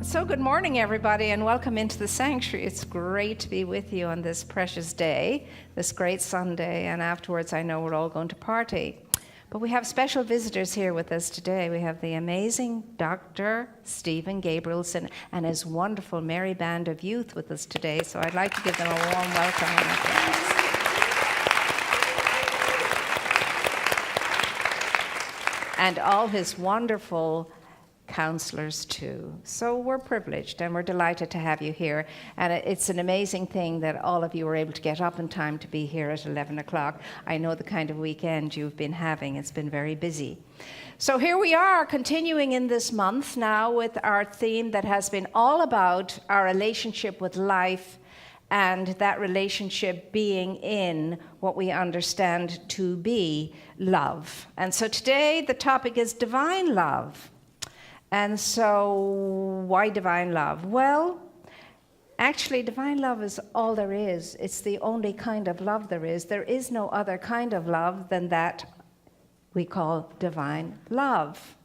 So good morning, everybody, and welcome into the sanctuary. It's great to be with you on this precious day, this great Sunday, and afterwards I know we're all going to party. But we have special visitors here with us today. We have the amazing Dr. Stephen Gabrielson and his wonderful merry band of youth with us today, so I'd like to give them a warm welcome and applause. And all his wonderful counselors too. So we're privileged and we're delighted to have you here. And it's an amazing thing that all of you were able to get up in time to be here at 11 o'clock. I know the kind of weekend you've been having. It's been very busy. So here we are, continuing in this month now with our theme that has been all about our relationship with life, and that relationship being in what we understand to be love. And so today the topic is divine love. And so why divine love? Well, actually divine love is all there is. It's the only kind of love there is. There is no other kind of love than that we call divine love.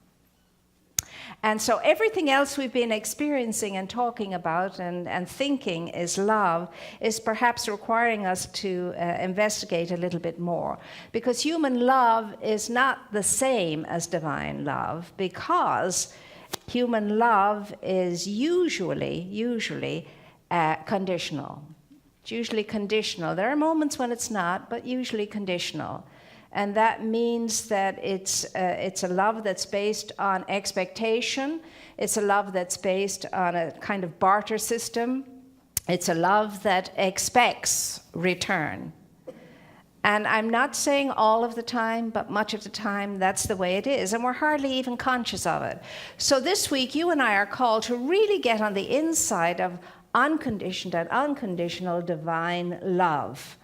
And so everything else we've been experiencing and talking about and thinking is love is perhaps requiring us to investigate a little bit more. Because human love is not the same as divine love, because human love is usually conditional. It's usually conditional. There are moments when it's not, but usually conditional. And that means that it's a love that's based on expectation. It's a love that's based on a kind of barter system. It's a love that expects return. And I'm not saying all of the time, but much of the time that's the way it is. And we're hardly even conscious of it. So this week, you and I are called to really get on the inside of unconditioned and unconditional divine love,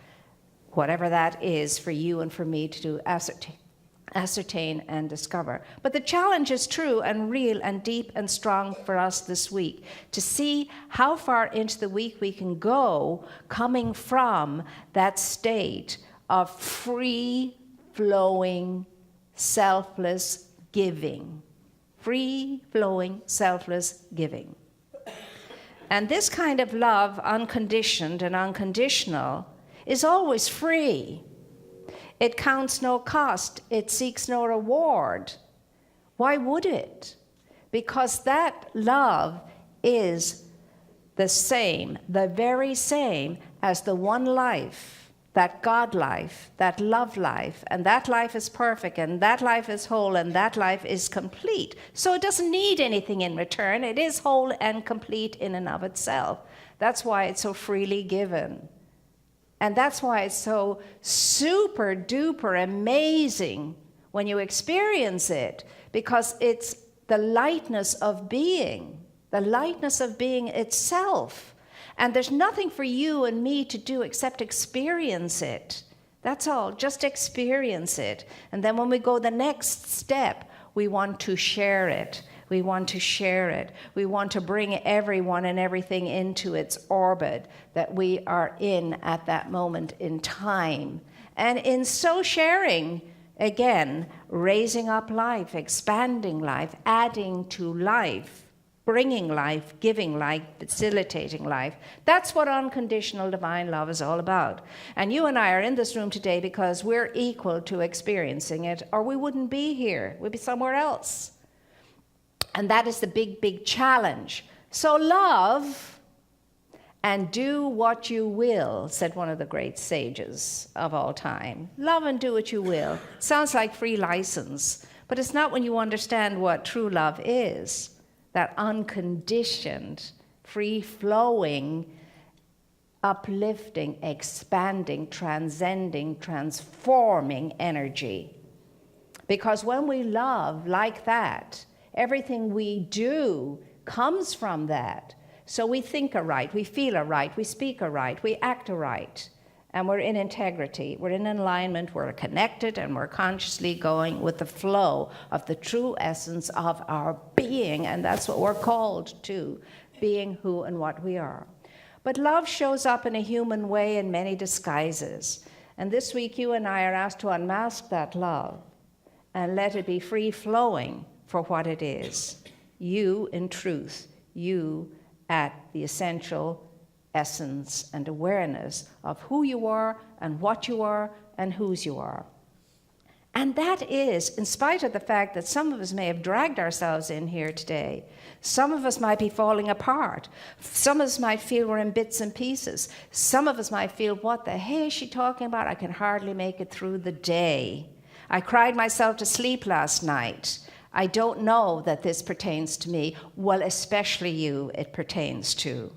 whatever that is for you and for me to ascertain and discover. But the challenge is true and real and deep and strong for us this week, to see how far into the week we can go coming from that state of free-flowing, selfless giving. Free-flowing, selfless giving. And this kind of love, unconditioned and unconditional, is always free. It counts no cost. It seeks no reward. Why would it? Because that love is the same, the very same as the one life, that God life, that love life, and that life is perfect, and that life is whole, and that life is complete. So it doesn't need anything in return. It is whole and complete in and of itself. That's why it's so freely given. And that's why it's so super duper amazing when you experience it, because it's the lightness of being itself. And there's nothing for you and me to do except experience it. That's all, just experience it. And then when we go the next step, we want to share it. We want to share it. We want to bring everyone and everything into its orbit that we are in at that moment in time. And in so sharing, again, raising up life, expanding life, adding to life, bringing life, giving life, facilitating life. That's what unconditional divine love is all about. And you and I are in this room today because we're equal to experiencing it, or we wouldn't be here. We'd be somewhere else. And that is the big, big challenge. So love and do what you will, said one of the great sages of all time. Love and do what you will. Sounds like free license, but it's not when you understand what true love is. That unconditioned, free-flowing, uplifting, expanding, transcending, transforming energy. Because when we love like that, everything we do comes from that. So we think aright, we feel aright, we speak aright, we act aright. And we're in integrity, we're in alignment, we're connected, and we're consciously going with the flow of the true essence of our being, and that's what we're called to, being who and what we are. But love shows up in a human way in many disguises. And this week you and I are asked to unmask that love and let it be free-flowing for what it is. You in truth, you at the essential essence and awareness of who you are and what you are and whose you are. And that is, in spite of the fact that some of us may have dragged ourselves in here today, some of us might be falling apart, some of us might feel we're in bits and pieces, some of us might feel, what the hell is she talking about? I can hardly make it through the day. I cried myself to sleep last night. I don't know that this pertains to me. Well, especially you, it pertains to.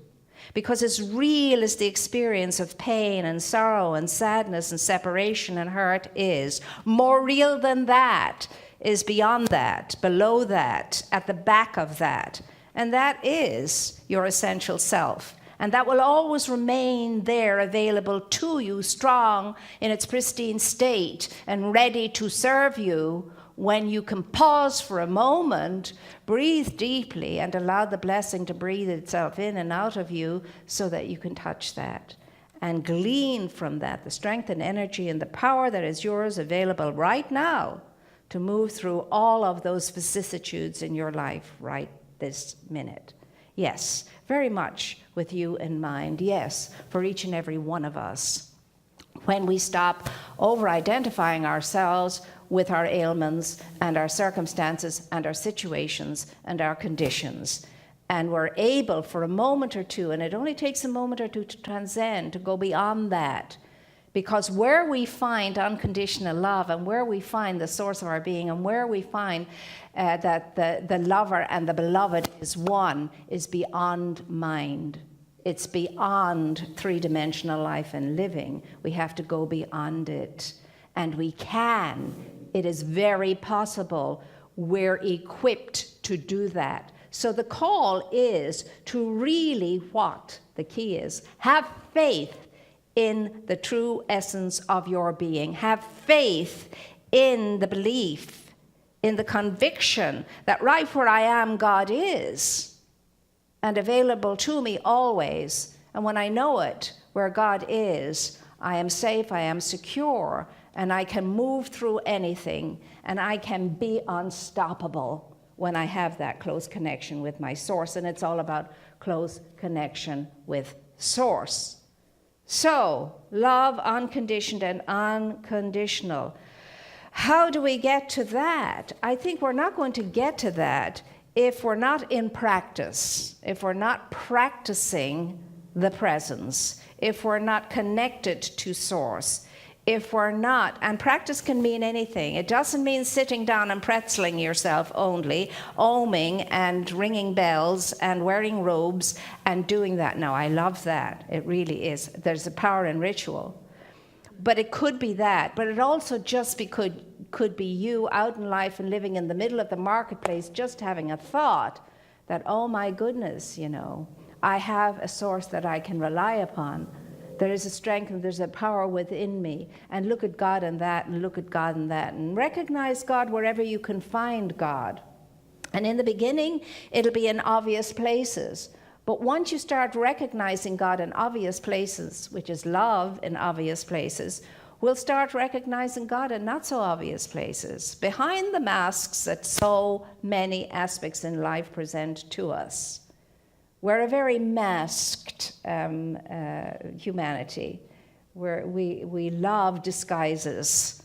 Because as real as the experience of pain and sorrow and sadness and separation and hurt is, more real than that is beyond that, below that, at the back of that. And that is your essential self. And that will always remain there, available to you, strong in its pristine state and ready to serve you when you can pause for a moment, breathe deeply, and allow the blessing to breathe itself in and out of you so that you can touch that and glean from that the strength and energy and the power that is yours, available right now to move through all of those vicissitudes in your life right this minute. Yes, very much with you in mind. Yes, for each and every one of us. When we stop over-identifying ourselves with our ailments and our circumstances and our situations and our conditions, and we're able for a moment or two, and it only takes a moment or two to transcend, to go beyond that, because where we find unconditional love and where we find the source of our being and where we find that the lover and the beloved is one is beyond mind. It's beyond three-dimensional life and living. We have to go beyond it. And we can. It is very possible. We're equipped to do that. So the call is to really what? The key is, have faith in the true essence of your being. Have faith in the belief, in the conviction that right where I am, God is, and available to me always. And when I know it, where God is, I am safe, I am secure, and I can move through anything, and I can be unstoppable when I have that close connection with my source. And it's all about close connection with source. So, love, unconditioned and unconditional. How do we get to that? I think we're not going to get to that if we're not in practice, if we're not practicing the presence, if we're not connected to source, if we're not, and practice can mean anything. It doesn't mean sitting down and pretzeling yourself only, oming and ringing bells and wearing robes and doing that. No, I love that. It really is. There's a power in ritual. But it could be that. But it also just could be you out in life and living in the middle of the marketplace, just having a thought that, oh my goodness, I have a source that I can rely upon. There is a strength and there's a power within me. And look at God in that, and look at God in that. And recognize God wherever you can find God. And in the beginning, it'll be in obvious places. But once you start recognizing God in obvious places, which is love in obvious places, we'll start recognizing God in not so obvious places, behind the masks that so many aspects in life present to us. We're a very masked humanity, where we love disguises,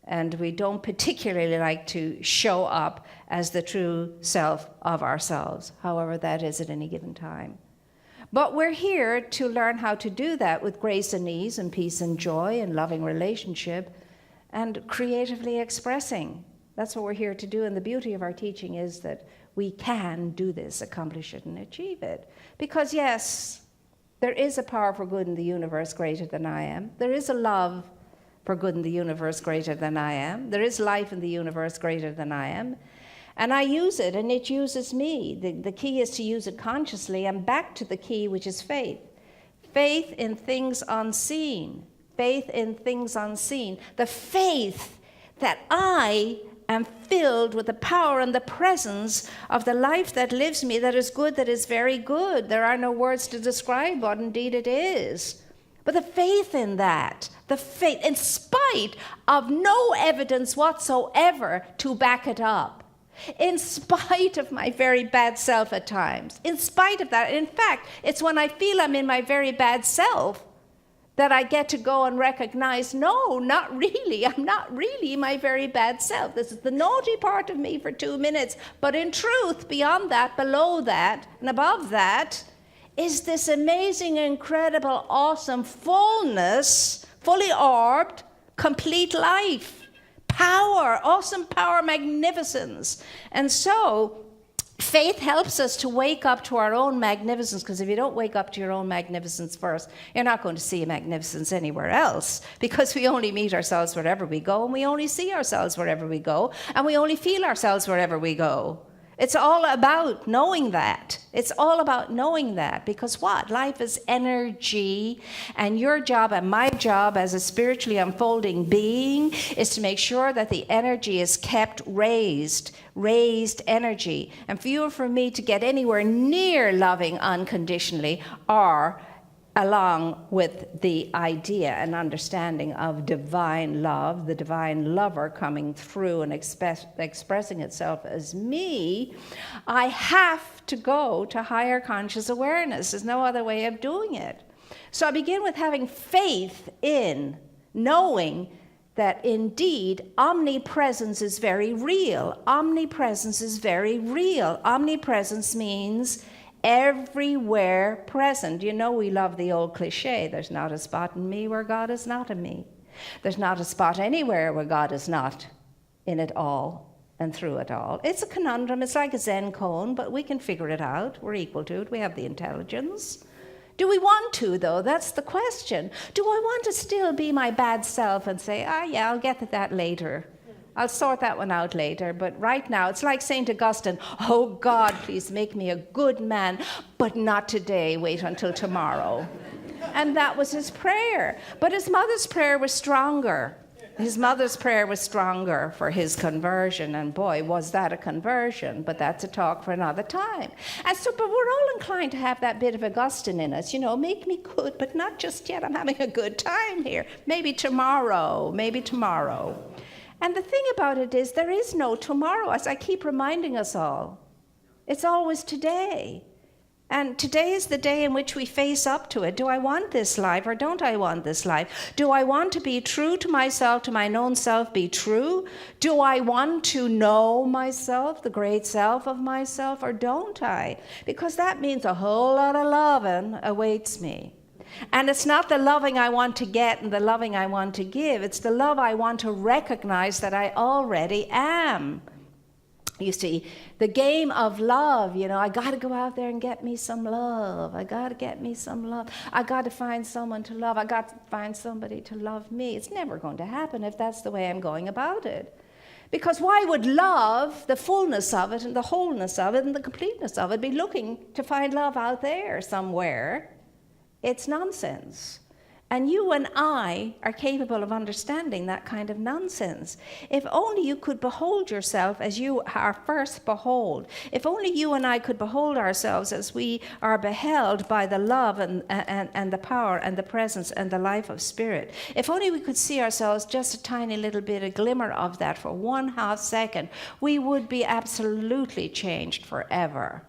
and we don't particularly like to show up as the true self of ourselves, however that is at any given time. But we're here to learn how to do that with grace and ease and peace and joy and loving relationship and creatively expressing. That's what we're here to do, and the beauty of our teaching is that we can do this, accomplish it, and achieve it. Because yes, there is a power for good in the universe greater than I am. There is a love for good in the universe greater than I am. There is life in the universe greater than I am. And I use it, and it uses me. The key is to use it consciously, and back to the key, which is faith. Faith in things unseen. Faith in things unseen. The faith that I am filled with the power and the presence of the life that lives me, that is good, that is very good. There are no words to describe what indeed it is. But the faith in that, the faith, in spite of no evidence whatsoever to back it up. in spite of my very bad self at times. In spite of that. In fact, it's when I feel I'm in my very bad self that I get to go and recognize, no, not really. I'm not really my very bad self. This is the naughty part of me for 2 minutes. But in truth, beyond that, below that, and above that, is this amazing, incredible, awesome fullness, fully orbed, complete life, power, awesome power, magnificence. And so faith helps us to wake up to our own magnificence, because if you don't wake up to your own magnificence first, you're not going to see magnificence anywhere else, because we only meet ourselves wherever we go, and we only see ourselves wherever we go, and we only feel ourselves wherever we go. It's all about knowing that. It's all about knowing that, because what? Life is energy, and your job and my job as a spiritually unfolding being is to make sure that the energy is kept raised energy. And for you or for me to get anywhere near loving unconditionally, or along with the idea and understanding of divine love, the divine lover coming through and expressing itself as me, I have to go to higher conscious awareness. There's no other way of doing it. So I begin with having faith in knowing that indeed omnipresence is very real. Omnipresence is very real. Omnipresence means everywhere present. You know, we love the old cliche, there's not a spot in me where God is not in me. There's not a spot anywhere where God is not in it all and through it all. It's a conundrum. It's like a Zen koan, but we can figure it out. We're equal to it. We have the intelligence. Do we want to, though? That's the question. Do I want to still be my bad self and say, yeah, I'll get to that later. I'll sort that one out later, but right now, it's like St. Augustine, oh God, please make me a good man, but not today, wait until tomorrow. And that was his prayer. But his mother's prayer was stronger. His mother's prayer was stronger for his conversion, and boy, was that a conversion, but that's a talk for another time. And so, but we're all inclined to have that bit of Augustine in us, make me good, but not just yet, I'm having a good time here. Maybe tomorrow. And the thing about it is, there is no tomorrow, as I keep reminding us all. It's always today. And today is the day in which we face up to it. Do I want this life or don't I want this life? Do I want to be true to myself, to my known self, be true? Do I want to know myself, the great self of myself, or don't I? Because that means a whole lot of loving awaits me. And it's not the loving I want to get and the loving I want to give. It's the love I want to recognize that I already am. You see, the game of love, I got to go out there and get me some love. I got to find someone to love. I got to find somebody to love me. It's never going to happen if that's the way I'm going about it. Because why would love, the fullness of it and the wholeness of it and the completeness of it, be looking to find love out there somewhere? It's nonsense. And you and I are capable of understanding that kind of nonsense. If only you could behold yourself as you are first behold. If only you and I could behold ourselves as we are beheld by the love and the power and the presence and the life of spirit. If only we could see ourselves just a tiny little bit, a glimmer of that for 1/2 second, we would be absolutely changed forever.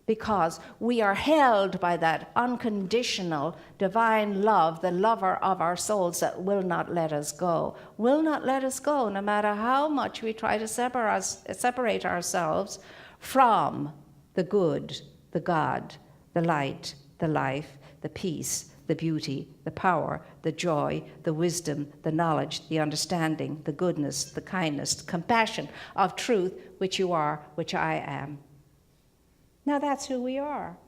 Because we are held by that unconditional divine love, the lover of our souls that will not let us go. Will not let us go, no matter how much we try to separate ourselves from the good, the God, the light, the life, the peace, the beauty, the power, the joy, the wisdom, the knowledge, the understanding, the goodness, the kindness, the compassion of truth, which you are, which I am. Now that's who we are.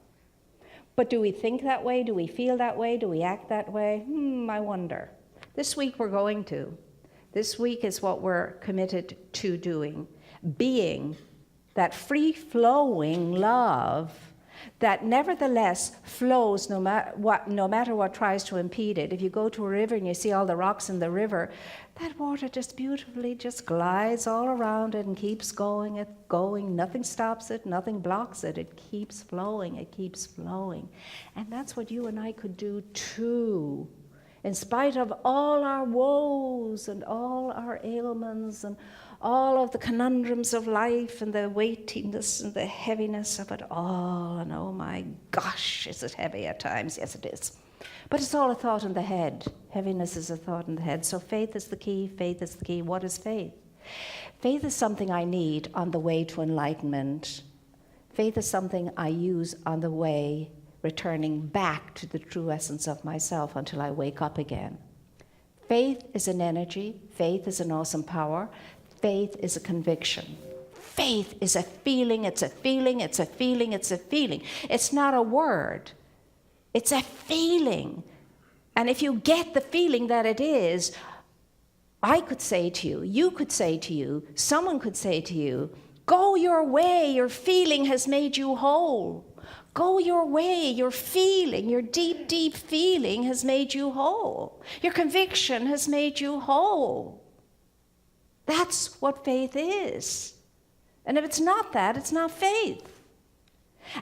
But do we think that way? Do we feel that way? Do we act that way? I wonder. This week we're going to. This week is what we're committed to doing. Being that free-flowing love that nevertheless flows no matter what tries to impede it. If you go to a river and you see all the rocks in the river, that water just beautifully just glides all around it and keeps going. Nothing stops it, nothing blocks it. It keeps flowing, And that's what you and I could do too. In spite of all our woes and all our ailments and all of the conundrums of life and the weightiness and the heaviness of it all. And oh my gosh, is it heavy at times? Yes, it is. But it's all a thought in the head. Heaviness is a thought in the head. So faith is the key. Faith is the key. What is faith? Faith is something I need on the way to enlightenment. Faith is something I use on the way returning back to the true essence of myself until I wake up again. Faith is an energy. Faith is an awesome power. Faith is a conviction. Faith is a feeling. It's a feeling. It's a feeling. It's a feeling. It's not a word. It's a feeling. And if you get the feeling that it is, I could say to you, you could say to you, someone could say to you, go your way, your feeling has made you whole. Go your way, your feeling, your deep, deep feeling has made you whole. Your conviction has made you whole. That's what faith is. And if it's not that, it's not faith.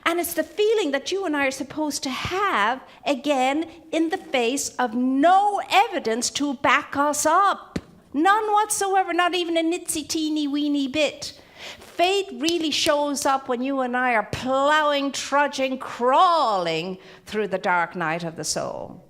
And it's the feeling that you and I are supposed to have, again, in the face of no evidence to back us up. None whatsoever, not even a nitsy teeny weeny bit. Faith really shows up when you and I are plowing, trudging, crawling through the dark night of the soul.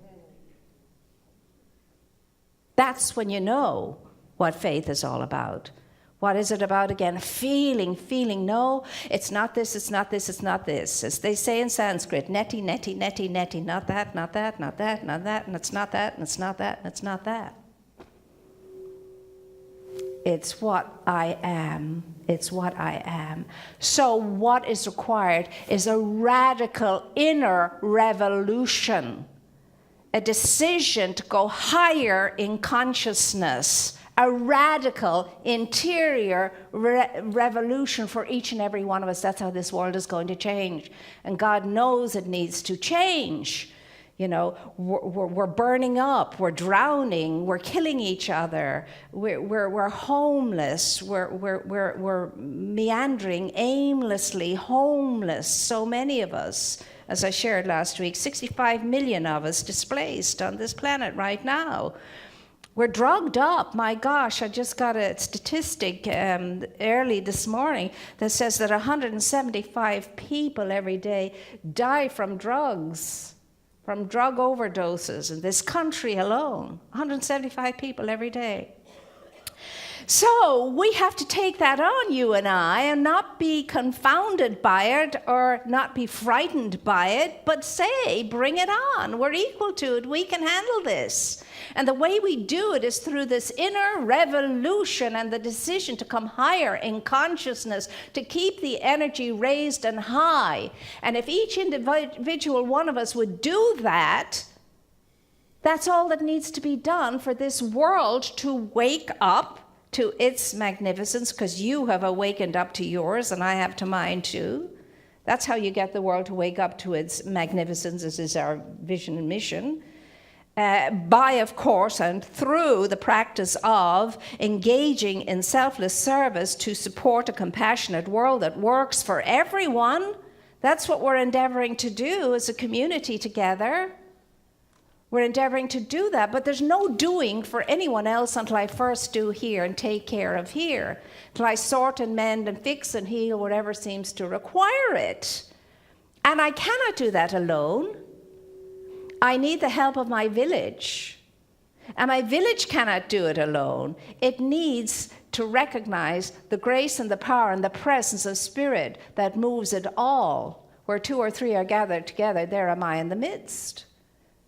That's when you know what faith is all about. What is it about again? Feeling. No, it's not this, it's not this, it's not this. As they say in Sanskrit, neti, neti, neti, neti, not that, not that, not that, not that, and it's not that, and it's not that, and it's not that. It's what I am. It's what I am. So what is required is a radical inner revolution, a decision to go higher in consciousness, a radical interior revolution for each and every one of us. That's how this world is going to change. And God knows it needs to change. You know, we're burning up, we're drowning, we're killing each other, we're homeless, we're meandering aimlessly, homeless, so many of us. As I shared last week, 65 million of us displaced on this planet right now. We're drugged up. My gosh, I just got a statistic early this morning that says that 175 people every day die from drugs, from drug overdoses in this country alone. 175 people every day. So we have to take that on, you and I, and not be confounded by it or not be frightened by it, but say, bring it on. We're equal to it. We can handle this. And the way we do it is through this inner revolution and the decision to come higher in consciousness, to keep the energy raised and high. And if each individual one of us would do that, that's all that needs to be done for this world to wake up to its magnificence, because you have awakened up to yours and I have to mine too. That's how you get the world to wake up to its magnificence. This is our vision and mission. By, of course, and through the practice of engaging in selfless service to support a compassionate world that works for everyone. That's what we're endeavoring to do as a community together. We're endeavoring to do that, but there's no doing for anyone else until I first do here and take care of here, till I sort and mend and fix and heal whatever seems to require it. And I cannot do that alone. I need the help of my village. And my village cannot do it alone. It needs to recognize the grace and the power and the presence of spirit that moves it all. Where 2 or 3 are gathered together, there am I in the midst.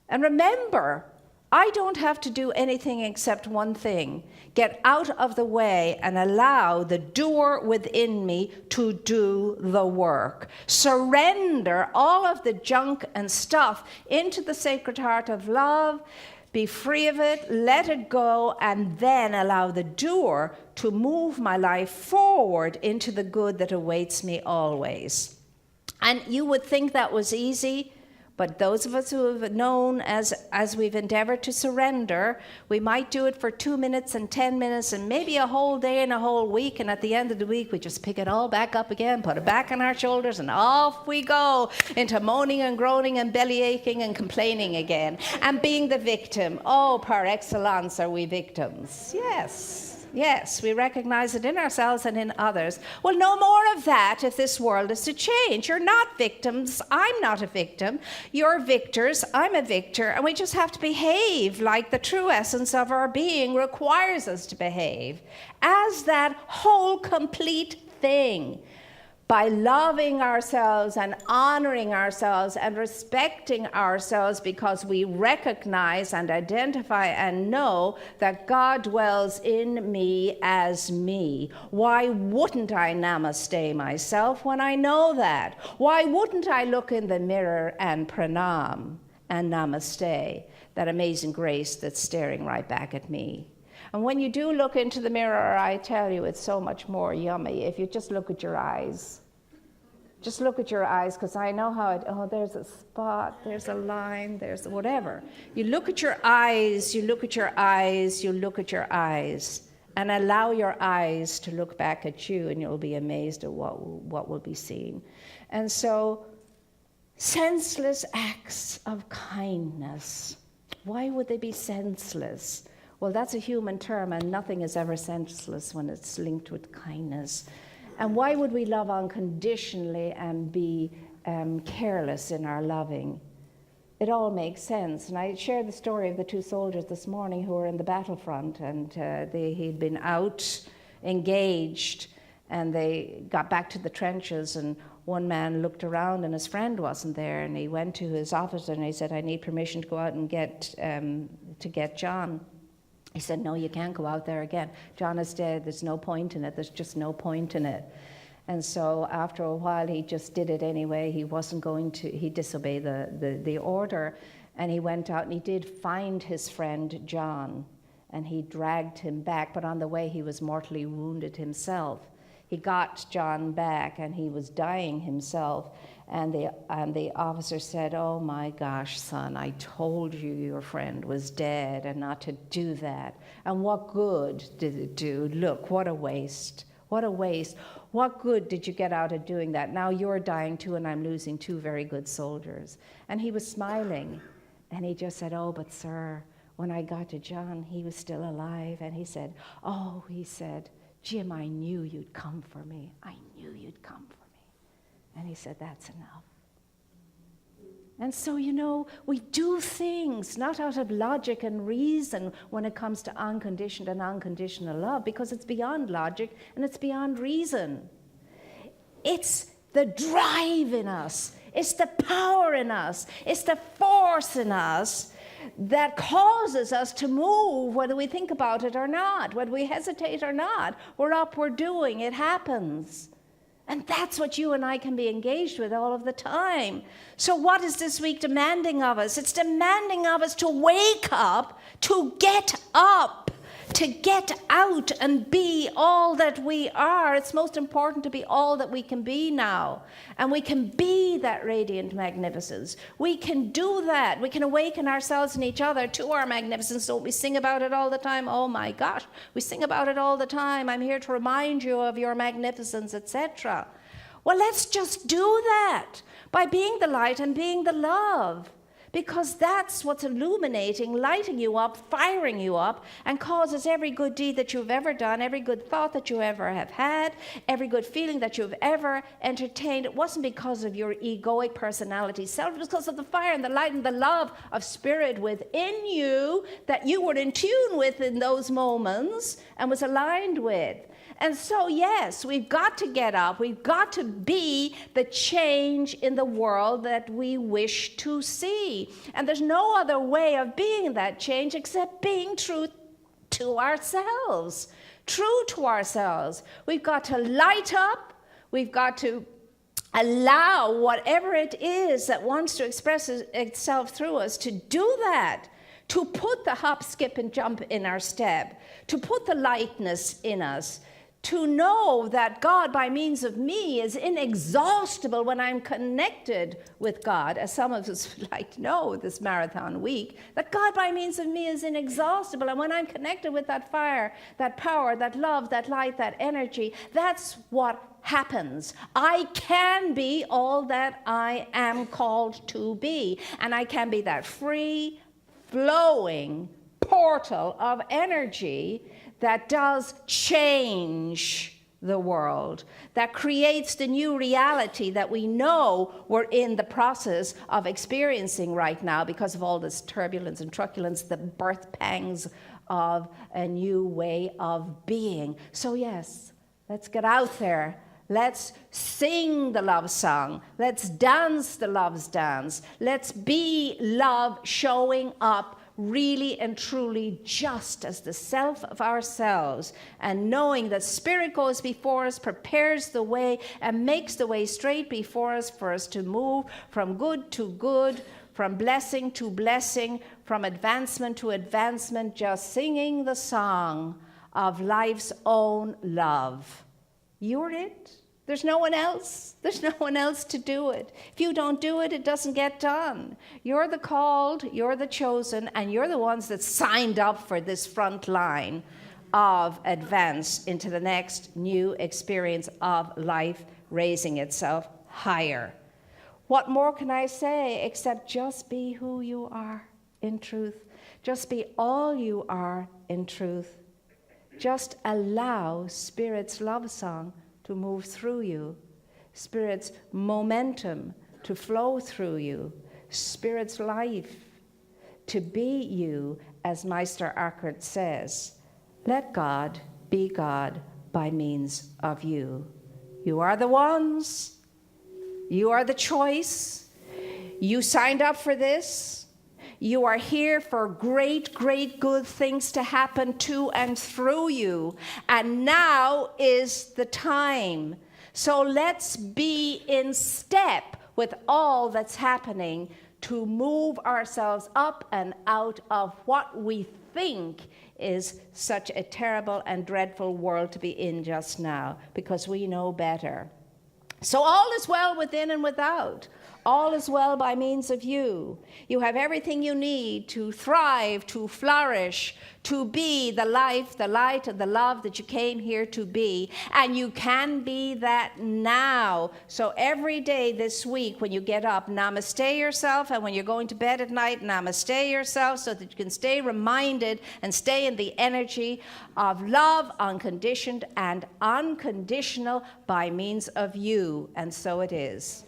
And remember, I don't have to do anything except one thing: get out of the way and allow the doer within me to do the work. Surrender all of the junk and stuff into the Sacred Heart of Love, be free of it, let it go, and then allow the doer to move my life forward into the good that awaits me always. And you would think that was easy. But those of us who have known as we've endeavored to surrender, we might do it for 2 minutes and 10 minutes and maybe a whole day and a whole week. And at the end of the week, we just pick it all back up again, put it back on our shoulders, and off we go into moaning and groaning and belly aching and complaining again. And being the victim. Oh, par excellence are we victims. Yes. Yes, we recognize it in ourselves and in others. Well, no more of that if this world is to change. You're not victims. I'm not a victim. You're victors. I'm a victor. And we just have to behave like the true essence of our being requires us to behave as that whole, complete thing. By loving ourselves and honoring ourselves and respecting ourselves because we recognize and identify and know that God dwells in me as me. Why wouldn't I namaste myself when I know that? Why wouldn't I look in the mirror and pranam and namaste, that amazing grace that's staring right back at me? And when you do look into the mirror, I tell you, it's so much more yummy if you just look at your eyes. Just look at your eyes, because I know how there's a spot, there's a line, there's whatever. You look at your eyes, you look at your eyes, you look at your eyes, and allow your eyes to look back at you, and you'll be amazed at what will be seen. And so, senseless acts of kindness. Why would they be senseless? Well, that's a human term, and nothing is ever senseless when it's linked with kindness. And why would we love unconditionally and be careless in our loving? It all makes sense. And I shared the story of the two soldiers this morning who were in the battlefront, and he'd been out, engaged, and they got back to the trenches, and one man looked around and his friend wasn't there, and he went to his officer and he said, I need permission to go out and get John. He said, no, you can't go out there again. John is dead. There's no point in it. There's just no point in it. And so after a while, he just did it anyway. He wasn't going to, he disobeyed the order. And he went out and he did find his friend John. And he dragged him back. But on the way, he was mortally wounded himself. He got John back and he was dying himself. And the officer said, oh my gosh, son, I told you your friend was dead and not to do that. And what good did it do? Look, what a waste. What a waste. What good did you get out of doing that? Now you're dying too, and I'm losing two very good soldiers. And he was smiling. And he just said, oh, but sir, when I got to John, he was still alive. And he said, oh, he said, Jim, I knew you'd come for me. I knew you'd come for me. And he said, that's enough. And so, we do things not out of logic and reason when it comes to unconditioned and unconditional love, because it's beyond logic and it's beyond reason. It's the drive in us. It's the power in us. It's the force in us that causes us to move, whether we think about it or not, whether we hesitate or not. We're up, we're doing, it happens. And that's what you and I can be engaged with all of the time. So what is this week demanding of us? It's demanding of us to wake up, to get up, to get out and be all that we are. It's most important to be all that we can be now. And we can be that radiant magnificence. We can do that. We can awaken ourselves and each other to our magnificence. Don't we sing about it all the time? Oh my gosh, we sing about it all the time. I'm here to remind you of your magnificence, etc. Well, let's just do that by being the light and being the love. Because that's what's illuminating, lighting you up, firing you up, and causes every good deed that you've ever done, every good thought that you ever have had, every good feeling that you've ever entertained. It wasn't because of your egoic personality self. It was because of the fire and the light and the love of spirit within you that you were in tune with in those moments and was aligned with. And so, yes, we've got to get up. We've got to be the change in the world that we wish to see. And there's no other way of being that change except being true to ourselves. True to ourselves. We've got to light up. We've got to allow whatever it is that wants to express itself through us to do that. To put the hop, skip, and jump in our step. To put the lightness in us. To know that God, by means of me, is inexhaustible when I'm connected with God, as some of us would like to know this marathon week, that God, by means of me, is inexhaustible. And when I'm connected with that fire, that power, that love, that light, that energy, that's what happens. I can be all that I am called to be. And I can be that free, flowing portal of energy that does change the world, that creates the new reality that we know we're in the process of experiencing right now because of all this turbulence and truculence, the birth pangs of a new way of being. So yes, let's get out there. Let's sing the love song. Let's dance the love's dance. Let's be love showing up really and truly just as the self of ourselves, and knowing that Spirit goes before us, prepares the way, and makes the way straight before us for us to move from good to good, from blessing to blessing, from advancement to advancement, just singing the song of life's own love. You're it. There's no one else. There's no one else to do it. If you don't do it, it doesn't get done. You're the called, you're the chosen, and you're the ones that signed up for this front line of advance into the next new experience of life raising itself higher. What more can I say except just be who you are in truth? Just be all you are in truth. Just allow Spirit's love song to move through you, Spirit's momentum to flow through you, Spirit's life to be you, as Meister Eckhart says. Let God be God by means of you. You are the ones. You are the choice. You signed up for this. You are here for great, great good things to happen to and through you. And now is the time. So let's be in step with all that's happening to move ourselves up and out of what we think is such a terrible and dreadful world to be in just now, because we know better. So all is well within and without. All is well by means of you. You have everything you need to thrive, to flourish, to be the life, the light, and the love that you came here to be. And you can be that now. So every day this week when you get up, namaste yourself. And when you're going to bed at night, namaste yourself, so that you can stay reminded and stay in the energy of love, unconditioned and unconditional by means of you. And so it is.